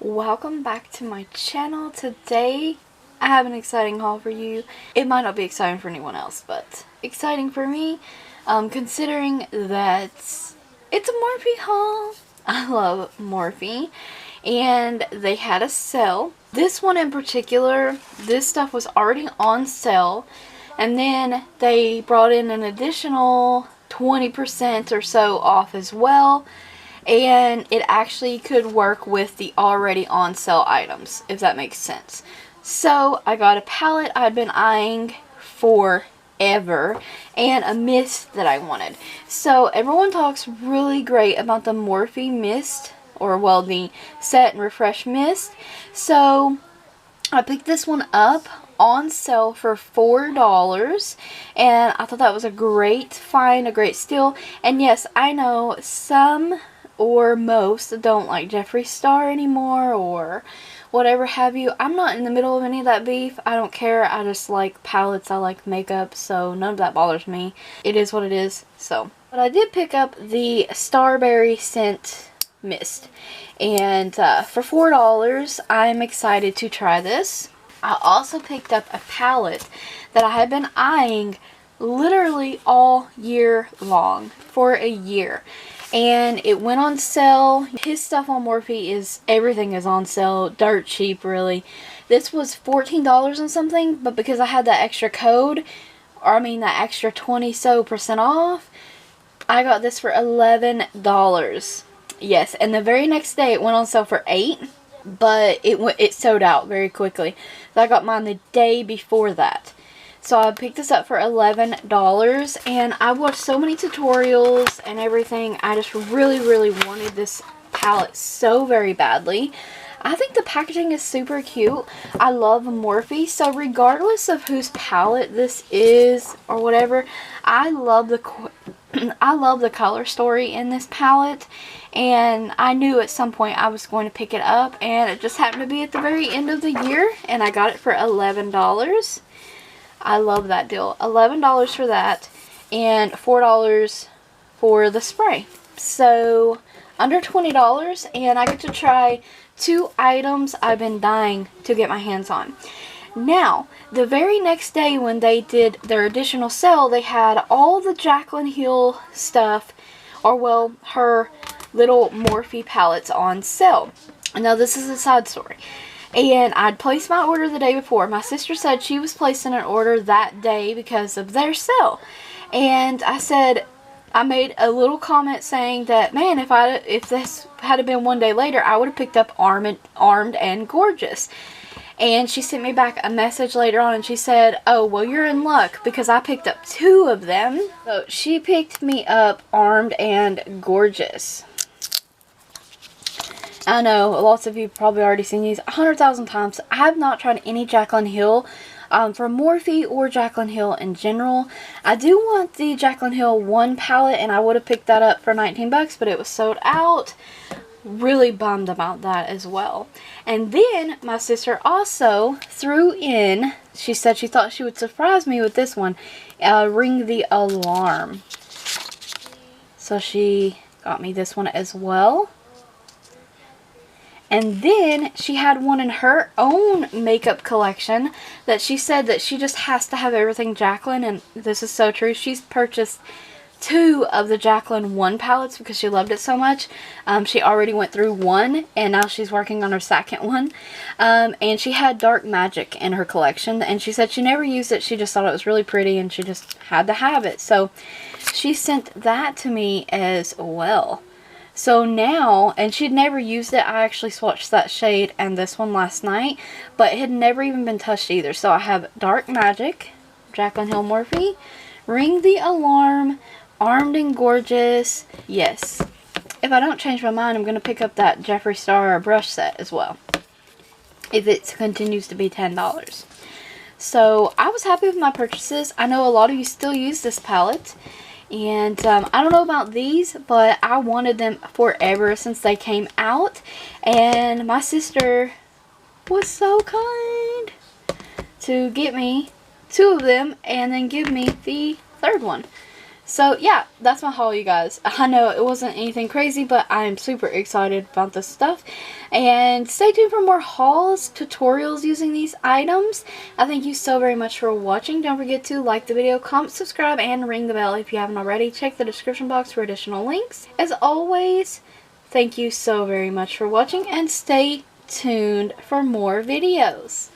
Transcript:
Welcome back to my channel. Today I have an exciting haul for you. It might not be exciting for anyone else, but exciting for me, considering that it's a Morphe haul. I love Morphe, and they had a sale. This one in particular, this stuff was already on sale, and then they brought in an additional 20% or so off as well. And it actually could work with the already on sale items, if that makes sense. So I got a palette I'd been eyeing forever and a mist that I wanted. So everyone talks really great about the Morphe mist, or well, the Set and Refresh mist. So I picked this one up on sale for $4, and I thought that was a great find, a great steal. And yes, I know some or most don't like Jeffree Star anymore or whatever have you. I'm not in the middle of any of that beef. I don't care. I just like palettes. I like makeup, so none of that bothers me. It is what it is. So, but I did pick up the Starberry scent mist, and for $4 I'm excited to try this. I also picked up a palette that I had been eyeing literally all year long, for a year. And it went on sale. His stuff on Morphe is, everything is on sale, dirt cheap really. This was $14 and something, but because I had that extra code, or I mean that extra 20% off, I got this for $11. Yes, and the very next day it went on sale for $8, but it sold out very quickly. So I got mine the day before that. So I picked this up for $11, and I watched so many tutorials and everything. I just really wanted this palette so very badly. I think the packaging is super cute. I love Morphe, so regardless of whose palette this is or whatever, I love the color story in this palette, and I knew at some point I was going to pick it up, and it just happened to be at the very end of the year, and I got it for $11. I love that deal. $11 for that, and $4 for the spray. So under $20, and I get to try 2 items I've been dying to get my hands on. Now, the very next day when they did their additional sale, they had all the Jaclyn Hill stuff, or well, her little Morphe palettes on sale. Now this is a side story. And I'd placed my order the day before. My sister said she was placing an order that day because of their sale. And I said, I made a little comment saying that, man, if this had been one day later, I would have picked up Armed and Gorgeous. And she sent me back a message later on, and she said, oh, well, you're in luck because I picked up 2 of them. So she picked me up Armed and Gorgeous. I know lots of you probably already seen these 100,000 times. I have not tried any Jaclyn Hill from Morphe or Jaclyn Hill in general. I do want the Jaclyn Hill 1 palette, and I would have picked that up for 19 bucks, but it was sold out. Really bummed about that as well. And then my sister also threw in, she said she thought she would surprise me with this one, Ring the Alarm. So she got me this one as well. And then she had one in her own makeup collection that she said that she just has to have everything Jaclyn, and this is so true. She's purchased 2 of the Jaclyn 1 palettes because she loved it so much. She already went through 1, and now she's working on her second one. And she had Dark Magic in her collection, and she said she never used it. She just thought it was really pretty, and she just had to have it. So she sent that to me as well. So now, and she'd never used it. I actually swatched that shade and this one last night, but it had never even been touched either. So I have Dark Magic, Jaclyn Hill Morphe, Ring the Alarm, Armed and Gorgeous. Yes, if I don't change my mind, I'm going to pick up that Jeffree Star brush set as well, if it continues to be $10. So I was happy with my purchases. I know a lot of you still use this palette. And I don't know about these, but I wanted them forever since they came out. And my sister was so kind to get me 2 of them and then give me the 3rd one. So yeah, that's my haul, you guys. I know it wasn't anything crazy, but I'm super excited about this stuff. And stay tuned for more hauls, tutorials using these items. I thank you so very much for watching. Don't forget to like the video, comment, subscribe, and ring the bell if you haven't already. Check the description box for additional links. As always, thank you so very much for watching, and stay tuned for more videos.